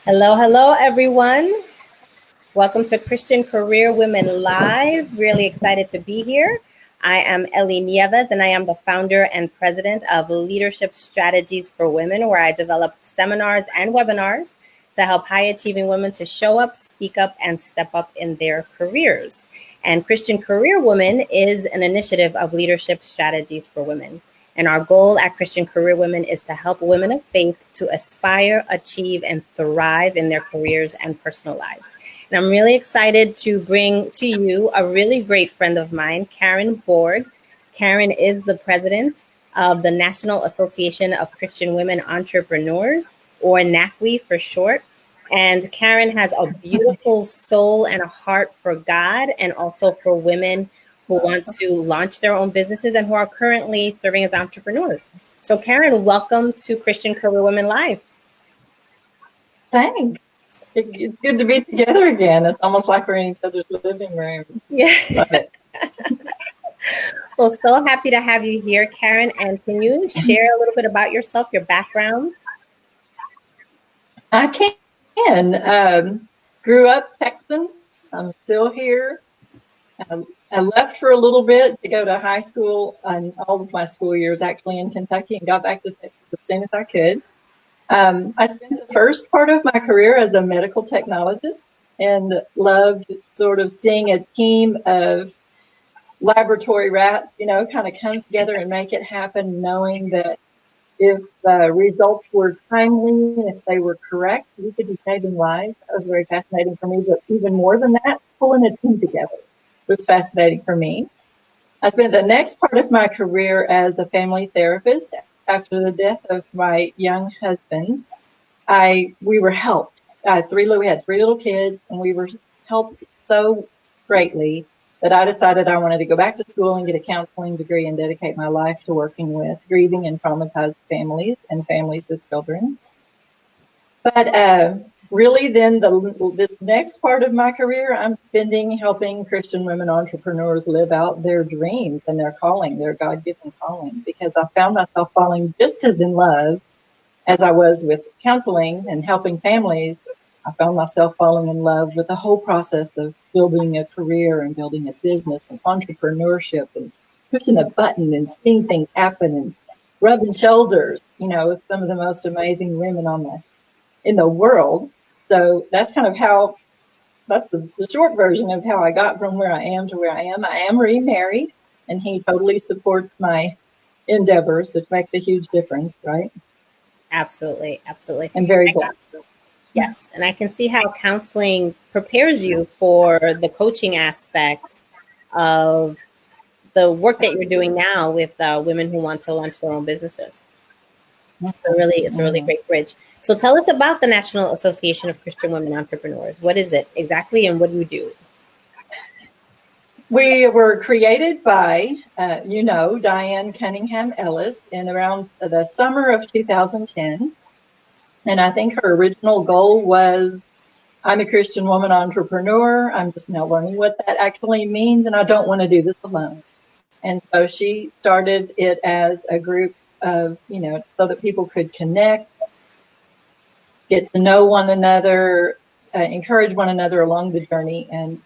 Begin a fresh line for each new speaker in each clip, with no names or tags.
Hello, hello, everyone. Welcome to Christian Career Women Live. Really excited to be here. I am Ellie Nieves, and I am the founder and president of Leadership Strategies for Women, where I develop seminars and webinars to help high-achieving women to show up, speak up, and step up in their careers. And Christian Career Women is an initiative of Leadership Strategies for Women. And our goal at Christian Career Women is to help women of faith to aspire, achieve, and thrive in their careers and personal lives. And I'm really excited to bring to you a really great friend of mine, Karen Bourg. Karen is the president of the National Association of Christian Women Entrepreneurs, or NACWE for short. And Karen has a beautiful soul and a heart for God, and also for women who want to launch their own businesses and who are currently serving as entrepreneurs. So Karen, welcome to Christian Career Women Live.
Thanks. It's good to be together again. It's almost like we're in each other's living rooms.
Yeah.
Love it.
Well, so happy to have you here, Karen. And can you share a little bit about yourself, your background?
I can. Grew up Texan. I'm still here. I left for a little bit to go to high school, and all of my school years actually in Kentucky, and got back to Texas as soon as I could. I spent the first part of my career as a medical technologist and loved sort of seeing a team of laboratory rats, kind of come together and make it happen, knowing that if results were timely and if they were correct, we could be saving lives. That was very fascinating for me. But even more than that, pulling a team together was fascinating for me. I spent the next part of my career as a family therapist. After the death of my young husband, we were helped. We had three little kids, and we were helped so greatly that I decided I wanted to go back to school and get a counseling degree and dedicate my life to working with grieving and traumatized families and families with children. But really, then this next part of my career, I'm spending helping Christian women entrepreneurs live out their dreams and their calling, their God-given calling, because I found myself falling just as in love as I was with counseling and helping families. I found myself falling in love with the whole process of building a career and building a business and entrepreneurship and pushing a button and seeing things happen and rubbing shoulders, with some of the most amazing women in the world. So that's kind of that's the short version of how I got from where I am to where I am. I am remarried, and he totally supports my endeavors, which makes a huge difference, right?
Absolutely, absolutely.
I'm very blessed.
Yes, and I can see how counseling prepares you for the coaching aspect of the work that you're doing now with women who want to launch their own businesses. It's a really great bridge. So tell us about the National Association of Christian Women Entrepreneurs. What is it exactly, and what do you do?
We were created by, Diane Cunningham Ellis in around the summer of 2010. And I think her original goal was, I'm a Christian woman entrepreneur. I'm just now learning what that actually means, and I don't want to do this alone. And so she started it as a group of, so that people could connect, get to know one another, encourage one another along the journey. And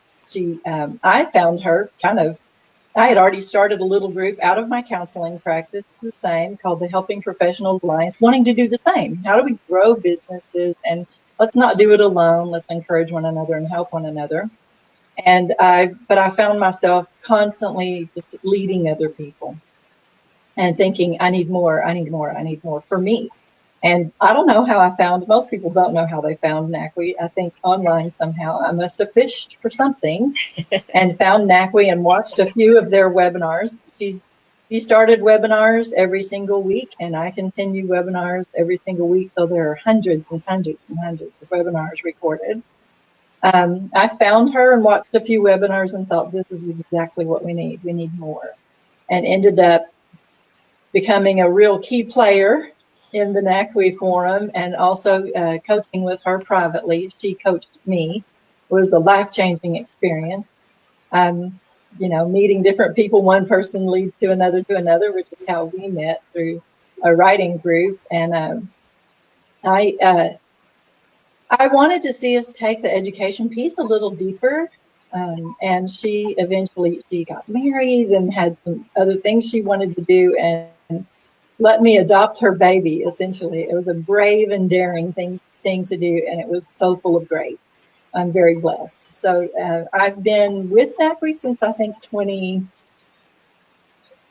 I found her I had already started a little group out of my counseling practice, the same, called the Helping Professionals Alliance, wanting to do the same. How do we grow businesses? And let's not do it alone. Let's encourage one another and help one another. But I found myself constantly just leading other people and thinking, I need more for me. And I don't know how most people don't know how they found NACWE. I think online somehow. I must have fished for something and found NACWE and watched a few of their webinars. She started webinars every single week, and I continue webinars every single week. So there are hundreds and hundreds and hundreds of webinars recorded. I found her and watched a few webinars and thought, this is exactly what we need. We need more. And ended up becoming a real key player in the NACWE forum, and also coaching with her privately. She coached me. It was the LifeChanging Experience. Meeting different people. One person leads to another, which is how we met, through a writing group. And I I wanted to see us take the education piece a little deeper. And she got married and had some other things she wanted to do and let me adopt her baby, essentially. It was a brave and daring thing to do, and it was so full of grace. I'm very blessed. So I've been with NACWE since I think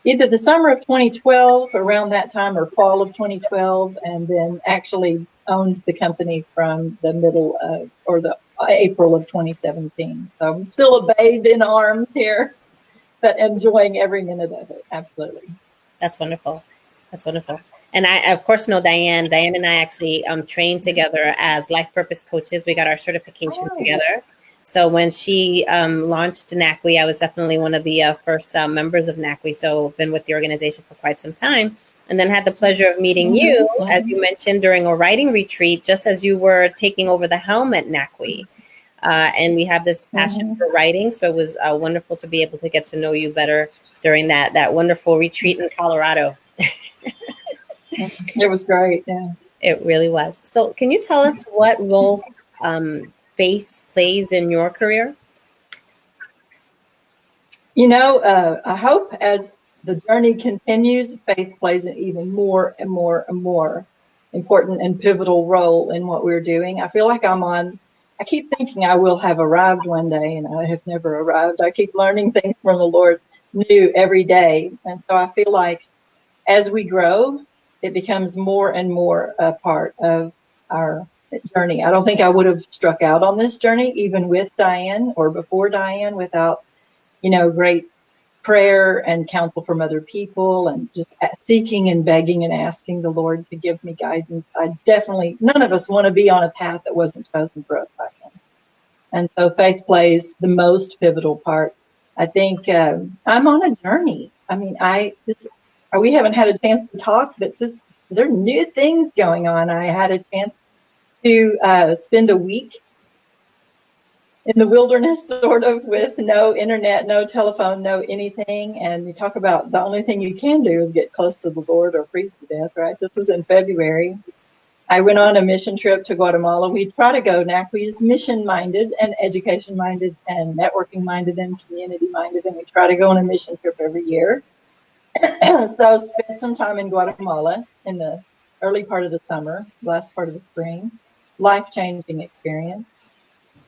either the summer of 2012, around that time, or fall of 2012, and then actually owned the company from the middle of, or the April of 2017. So I'm still a babe in arms here, but enjoying every minute of it. Absolutely.
That's wonderful. That's wonderful. And I, of course, know Diane. Diane and I actually trained together as life purpose coaches. We got our certification together. So when she launched NACWE, I was definitely one of the first members of NACWE. So I've been with the organization for quite some time. And then had the pleasure of meeting you, as you mentioned, during a writing retreat, just as you were taking over the helm at NACWE. And we have this passion for writing. So it was wonderful to be able to get to know you better during that wonderful retreat in Colorado.
It was great. Yeah,
it really was. So can you tell us what role faith plays in your career?
You know, I hope as the journey continues, faith plays an even more and more and more important and pivotal role in what we're doing. I feel like I keep thinking I will have arrived one day, and I have never arrived. I keep learning things from the Lord new every day. And so I feel like as we grow, it becomes more and more a part of our journey. I don't think I would have struck out on this journey, even with Diane or before Diane, without, great prayer and counsel from other people and just seeking and begging and asking the Lord to give me guidance. None of us want to be on a path that wasn't chosen for us by Him. And so faith plays the most pivotal part. I think I'm on a journey. I mean, we haven't had a chance to talk, but there are new things going on. I had a chance to spend a week in the wilderness, sort of, with no internet, no telephone, no anything. And you talk about the only thing you can do is get close to the Lord or freeze to death, right? This was in February. I went on a mission trip to Guatemala. We try to go. NACWE is mission-minded and education-minded and networking-minded and community-minded, and we try to go on a mission trip every year. So spent some time in Guatemala in the early part of the summer, last part of the spring. LifeChanging Experience.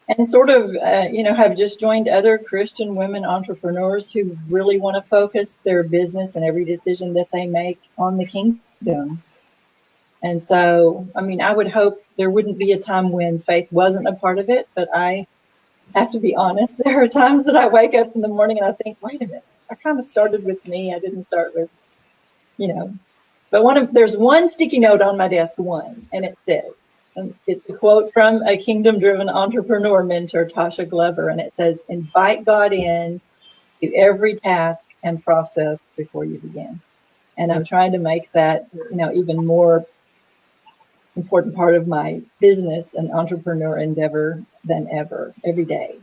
And sort of, have just joined other Christian women entrepreneurs who really want to focus their business and every decision that they make on the kingdom. And so, I would hope there wouldn't be a time when faith wasn't a part of it, but I have to be honest. There are times that I wake up in the morning and I think, wait a minute, I kind of started with me. I didn't start with, but there's one sticky note on my desk, and it says, it's a quote from a kingdom-driven entrepreneur mentor, Tasha Glover, and it says, invite God in to every task and process before you begin. And I'm trying to make that, even more important part of my business and entrepreneur endeavor than ever, every day.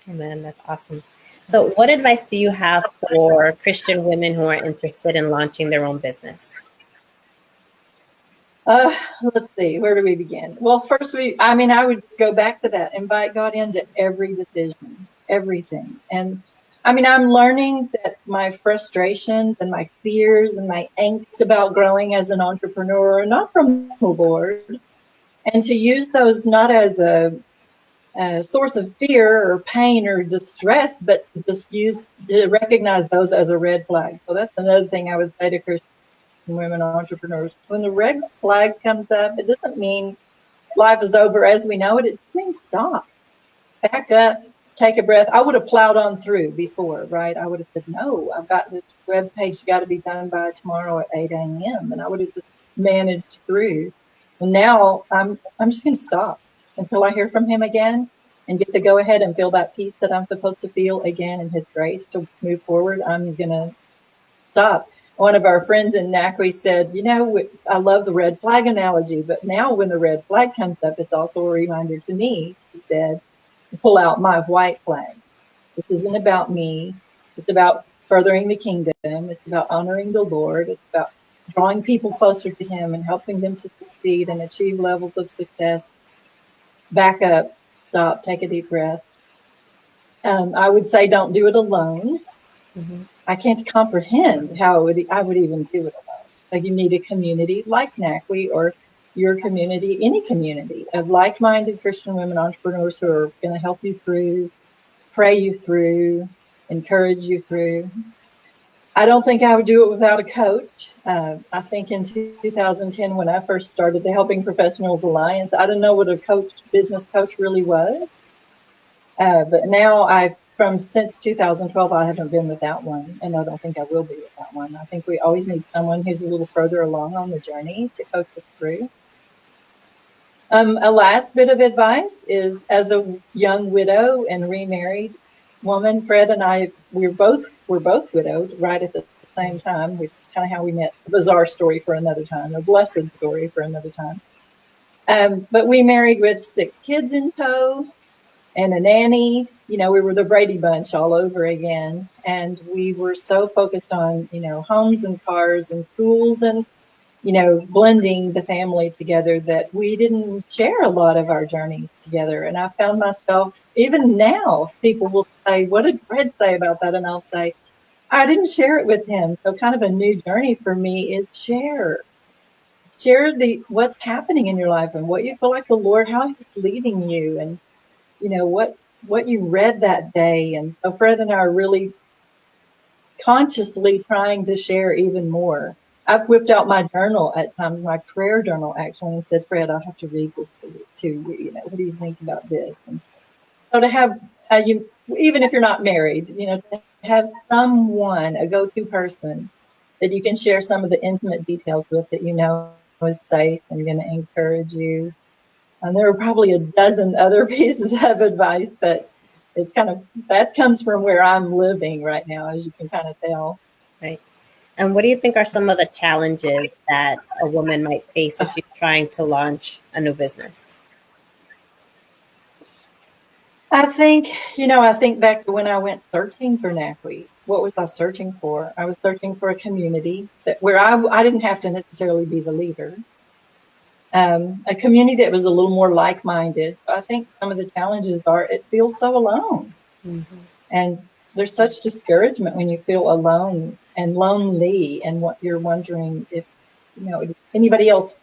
Amen. That's awesome. So what advice do you have for Christian women who are interested in launching their own business?
Let's see, where do we begin? Well, first, I would just go back to that. Invite God into every decision, everything. And I'm learning that my frustrations and my fears and my angst about growing as an entrepreneur are not from the Lord, and to use those not as a source of fear or pain or distress, but just to recognize those as a red flag. So that's another thing I would say to Christian women entrepreneurs. When the red flag comes up, it doesn't mean life is over as we know it. It just means stop, back up, take a breath. I would have plowed on through before, right? I would have said, no, I've got this web page got to be done by tomorrow at 8 a.m. And I would have just managed through. And now I'm just going to stop until I hear from Him again and get to go ahead and feel that peace that I'm supposed to feel again in His grace to move forward. I'm going to stop. One of our friends in NACWE said, I love the red flag analogy, but now when the red flag comes up, it's also a reminder to me, she said, to pull out my white flag. This isn't about me. It's about furthering the kingdom. It's about honoring the Lord. It's about drawing people closer to Him and helping them to succeed and achieve levels of success back up, stop, take a deep breath. I would say don't do it alone.
Mm-hmm.
I can't comprehend how I would even do it alone. So you need a community like NACWE or your community, any community of like-minded Christian women entrepreneurs who are going to help you through, pray you through, encourage you through. I don't think I would do it without a coach. I think in 2010, when I first started the Helping Professionals Alliance, I didn't know what a business coach really was. But now since 2012, I haven't been without one, and I don't think I will be without one. I think we always need someone who's a little further along on the journey to coach us through. A last bit of advice is, as a young widow and remarried woman, Fred and I, we're both widowed right at the same time, which is kind of how we met. A bizarre story for another time, a blessed story for another time. But we married with 6 kids in tow and a nanny. We were the Brady Bunch all over again. And we were so focused on, homes and cars and schools and, blending the family together that we didn't share a lot of our journeys together. And I found myself, even now, people will say, what did Fred say about that? And I'll say, I didn't share it with him. So kind of a new journey for me is share what's happening in your life and what you feel like the Lord, how he's leading you, and what you read that day. And so Fred and I are really consciously trying to share even more. I've whipped out my journal at times, my prayer journal actually, and said, Fred, I'll have to read this to you. What do you think about this? And so to have even if you're not married, to have someone, a go-to person that you can share some of the intimate details with, that is safe and going to encourage you. And there are probably a dozen other pieces of advice, but it's that comes from where I'm living right now, as you can kind of tell.
Right. And what do you think are some of the challenges that a woman might face if she's trying to launch a new business?
I think back to when I went searching for NACWE. What was I searching for? I was searching for a community where I didn't have to necessarily be the leader. A community that was a little more like-minded. So I think some of the challenges are it feels so alone. Mm-hmm. And there's such discouragement when you feel alone and lonely, and what you're wondering if, is anybody else,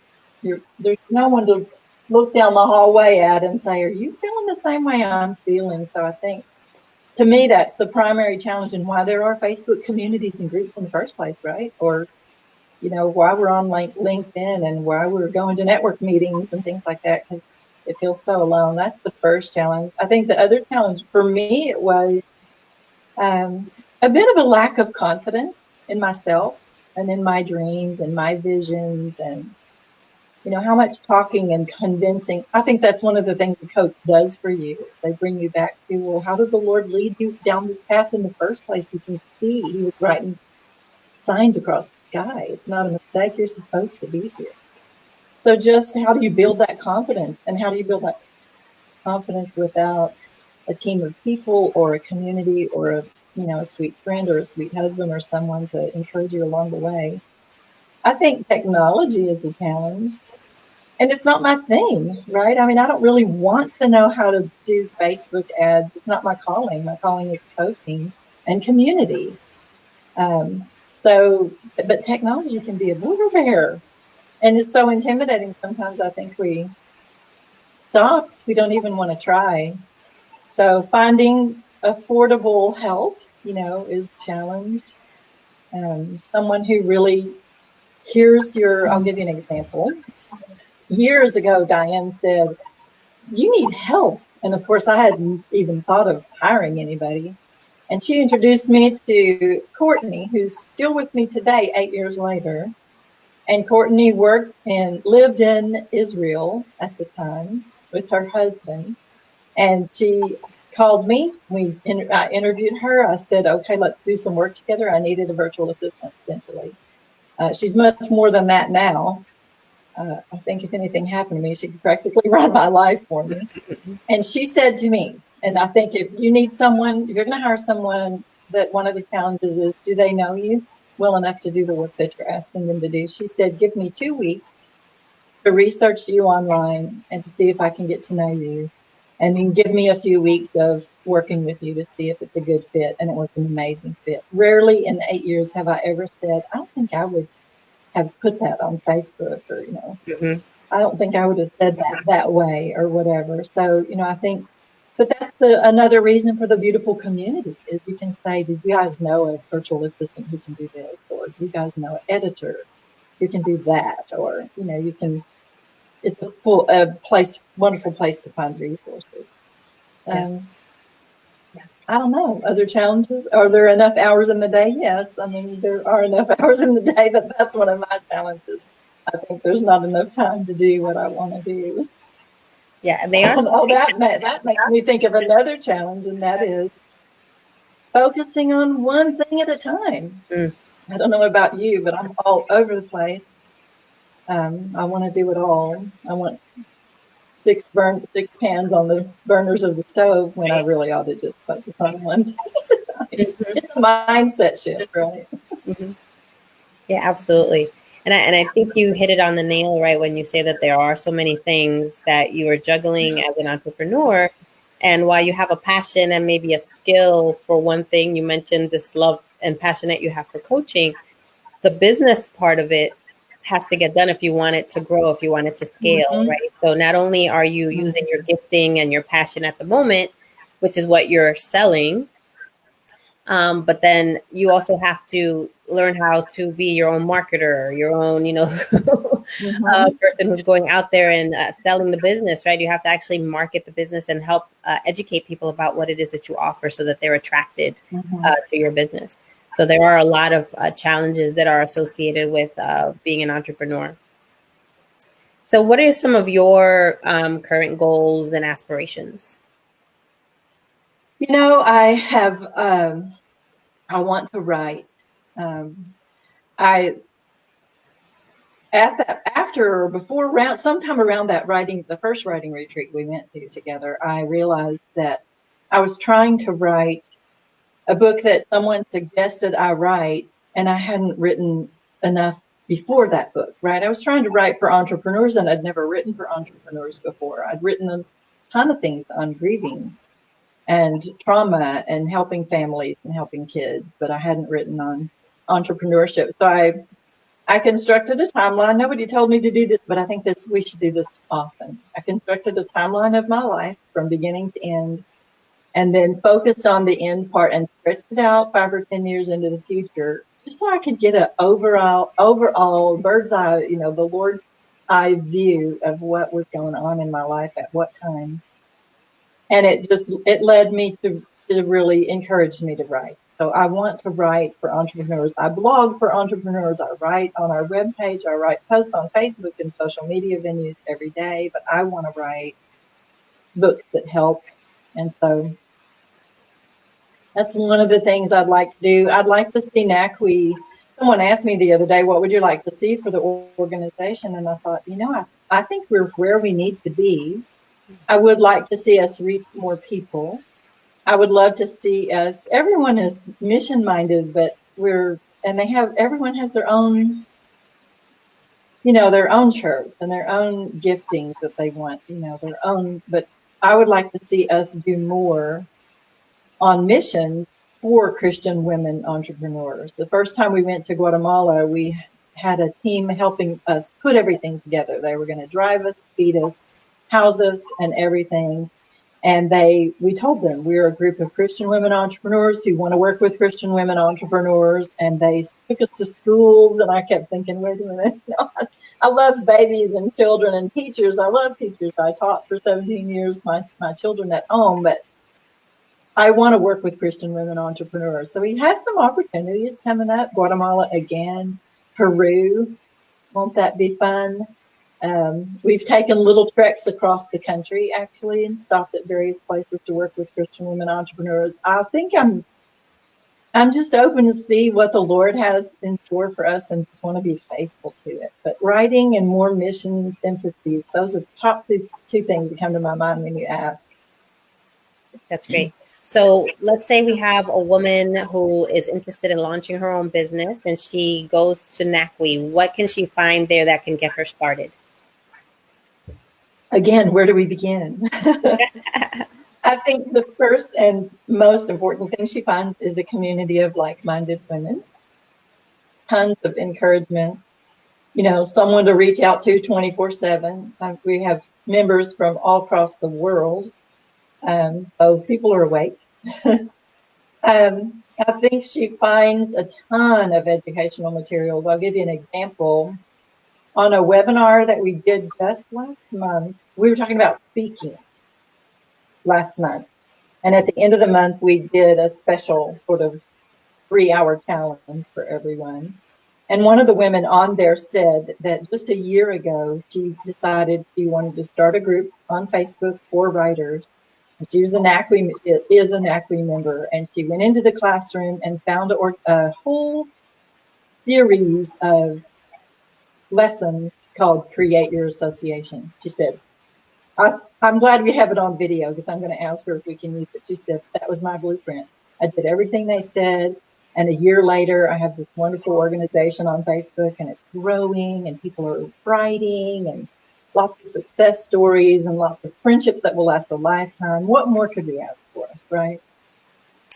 there's no one to look down the hallway at and say, are you feeling the same way I'm feeling? So I think, to me, that's the primary challenge, and why there are Facebook communities and groups in the first place, right? Or why we're on LinkedIn and why we're going to network meetings and things like that, because it feels so alone. That's the first challenge. I think the other challenge for me, it was a bit of a lack of confidence in myself and in my dreams and my visions, and, how much talking and convincing. I think that's one of the things the coach does for you. They bring you back to, well, how did the Lord lead you down this path in the first place? You can see he was writing signs across the sky. It's not a mistake. You're supposed to be here. So just how do you build that confidence? And how do you build that confidence without a team of people or a community or a sweet friend or a sweet husband or someone to encourage you along the way? I think technology is a challenge, and it's not my thing, right? I mean, I don't really want to know how to do Facebook ads. It's not my calling. My calling is coaching and community. But technology can be a border bear, and it's so intimidating. Sometimes I think we stop. We don't even want to try. So finding affordable help, is challenged. Someone who really hears I'll give you an example. Years ago, Diane said, you need help. And of course, I hadn't even thought of hiring anybody. And she introduced me to Courtney, who's still with me today, 8 years later. And Courtney lived in Israel at the time with her husband. And she called me. I interviewed her. I said, okay, let's do some work together. I needed a virtual assistant, essentially. She's much more than that now. I think if anything happened to me, she could practically run my life for me. And she said to me, and I think if you need someone, if you're going to hire someone, that one of the challenges is, do they know you well enough to do the work that you're asking them to do? She said, give me 2 weeks to research you online and to see if I can get to know you. And then give me a few weeks of working with you to see if it's a good fit. And it was an amazing fit. Rarely in 8 years have I ever said, I don't think I would have put that on Facebook, or,
Mm-hmm.
I don't think I would have said that way or whatever. So, I think, but that's another reason for the beautiful community is you can say, did you guys know a virtual assistant who can do this? Or do you guys know an editor who can do that? Or, you can, it's wonderful place to find resources.
Yeah.
I don't know. Other challenges? Are there enough hours in the day? Yes. I mean, there are enough hours in the day, but that's one of my challenges. I think there's not enough time to do what I want to do.
Yeah, they are.
That makes me think of another challenge, and that is focusing on one thing at a time. I don't know about you, but I'm all over the place. I want to do it all. I want six pans on the burners of the stove when I really ought to just focus on one thing at a time. It's a mindset shift, right?
Mm-hmm. Yeah, absolutely. And I think you hit it on the nail, right, when you say that there are so many things that you are juggling as an entrepreneur. And while you have a passion and maybe a skill for one thing, you mentioned this love and passion that you have for coaching, the business part of it has to get done if you want it to grow, if you want it to scale, right? So not only are you using your gifting and your passion at the moment, which is what you're selling, but then you also have to learn how to be your own marketer, your own, person who's going out there and selling the business, right? You have to actually market the business and help educate people about what it is that you offer so that they're attracted to your business. So there are a lot of challenges that are associated with being an entrepreneur. So what are some of your current goals and aspirations?
I have, I want to write. Sometime around the first writing retreat we went to together, I realized that I was trying to write a book that someone suggested I write, and I hadn't written enough before that book, right? I was trying to write for entrepreneurs, and I'd never written for entrepreneurs before. I'd written a ton of things on grieving and trauma and helping families and helping kids, but I hadn't written on entrepreneurship. So I constructed a timeline. Nobody told me to do this, but I think we should do this often. I constructed a timeline of my life from beginning to end, and then focused on the end part and stretched it out 5 or 10 years into the future, just so I could get an overall bird's eye, the Lord's eye view of what was going on in my life at what time. And it led me to really encourage me to write. So I want to write for entrepreneurs. I blog for entrepreneurs. I write on our webpage. I write posts on Facebook and social media venues every day, but I want to write books that help. And so that's one of the things I'd like to do. I'd like to see NACWE. Someone asked me the other day, what would you like to see for the organization? And I thought, I think we're where we need to be. I would like to see us reach more people. I would love to see us, everyone is mission minded, but everyone has their own, their own church and their own giftings that they want, their own, but I would like to see us do more on missions for Christian women entrepreneurs. The first time we went to Guatemala, we had a team helping us put everything together. They were going to drive us, feed us, house us, and everything. And we told them we're a group of Christian women entrepreneurs who want to work with Christian women entrepreneurs. And they took us to schools. And I kept thinking, wait a minute, I love babies and children and teachers. I love teachers. I taught for 17 years my children at home, but I want to work with Christian women entrepreneurs. So we have some opportunities coming up. Guatemala again, Peru. Won't that be fun? We've taken little treks across the country, actually, and stopped at various places to work with Christian women entrepreneurs. I think I'm just open to see what the Lord has in store for us and just want to be faithful to it. But writing and more missions emphases, those are top two things that come to my mind when you ask.
That's great. So let's say we have a woman who is interested in launching her own business and she goes to NACWE. What can she find there that can get her started?
again, where do we begin? I think the first and most important thing she finds is a community of like-minded women. Tons of encouragement, someone to reach out to 24/7. We have members from all across the world, so people are awake. I think she finds a ton of educational materials. I'll give you an example. On a webinar that we did just last month, we were talking about speaking last month. And at the end of the month, we did a special sort of 3-hour challenge for everyone. And one of the women on there said that just a year ago, she decided she wanted to start a group on Facebook for writers. She was is a NACWE member, and she went into the classroom and found a whole series of lessons called Create Your Association. She said, I'm glad we have it on video because I'm going to ask her if we can use it. She said, that was my blueprint. I did everything they said. And a year later, I have this wonderful organization on Facebook, and it's growing, and people are writing, and lots of success stories, and lots of friendships that will last a lifetime. What more could we ask for, right?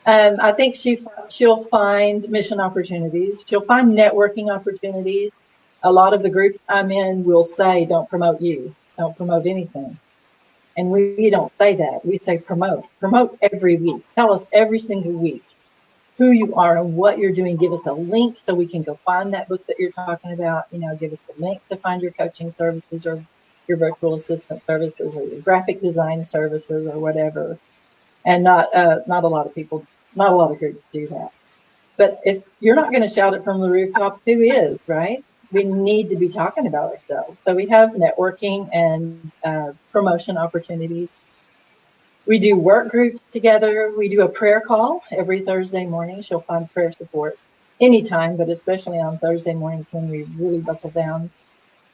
I think she'll find mission opportunities. She'll find networking opportunities. A lot of the groups I'm in will say, don't promote you. Don't promote anything. And we don't say that. We say promote. Promote every week. Tell us every single week who you are and what you're doing. Give us a link so we can go find that book that you're talking about. Give us a link to find your coaching services or your virtual assistant services or your graphic design services or whatever. And not a lot of groups do that. But if you're not going to shout it from the rooftops, who is, right? We need to be talking about ourselves. So we have networking and promotion opportunities. We do work groups together. We do a prayer call every Thursday morning. She'll find prayer support anytime, but especially on Thursday mornings when we really buckle down,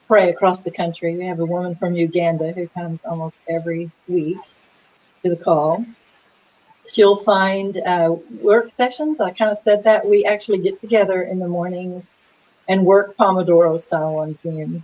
pray across the country. We have a woman from Uganda who comes almost every week to the call. She'll find work sessions. I kind of said that. We actually get together in the mornings and work Pomodoro style on Zoom.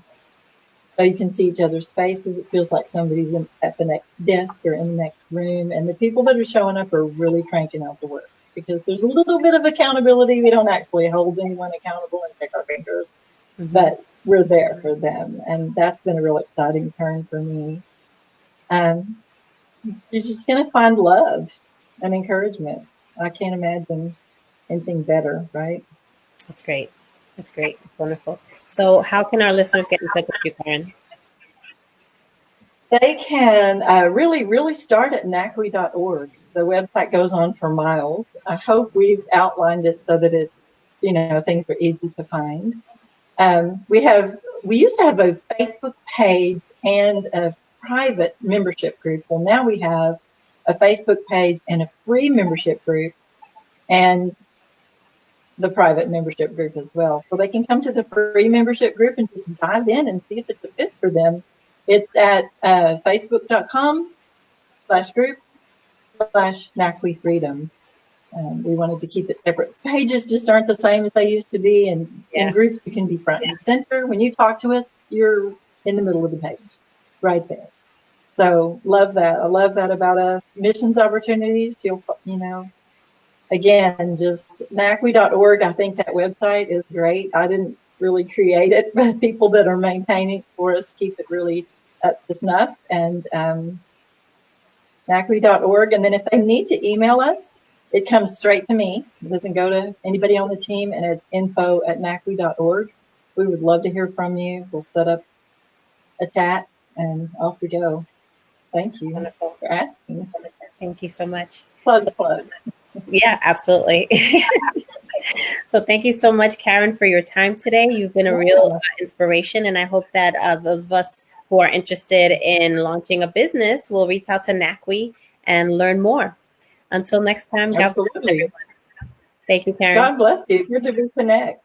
So you can see each other's faces. It feels like somebody's at the next desk or in the next room. And the people that are showing up are really cranking out the work because there's a little bit of accountability. We don't actually hold anyone accountable and check our fingers, but we're there for them. And that's been a real exciting turn for me. She's just going to find love and encouragement. I can't imagine anything better, right?
That's great. That's great. That's wonderful. So how can our listeners get in touch with you, Karen?
They can really start at NACWE.org. The website goes on for miles. I hope we've outlined it so that it's, things are easy to find. We used to have a Facebook page and a private membership group. Well, now we have a Facebook page and a free membership group and the private membership group as well. So they can come to the free membership group and just dive in and see if it's a fit for them. It's at facebook.com/groups/NACWE Freedom. We wanted to keep it separate. Pages just aren't the same as they used to be. And in groups, you can be front and center. When you talk to us, you're in the middle of the page, right there. So love that. I love that about us. Missions opportunities, again, just NACWE.org. I think that website is great. I didn't really create it, but people that are maintaining it for us keep it really up to snuff. And NACWE.org. And then if they need to email us, it comes straight to me. It doesn't go to anybody on the team, and it's info@NACWE.org. We would love to hear from you. We'll set up a chat, and off we go. Thank you for asking.
Thank you so much.
Plug.
Yeah, absolutely. So thank you so much, Karen, for your time today. You've been a real inspiration, and I hope that those of us who are interested in launching a business will reach out to NACWE and learn more. Until next time, God bless everyone. Thank you, Karen.
God bless you. Good to reconnect.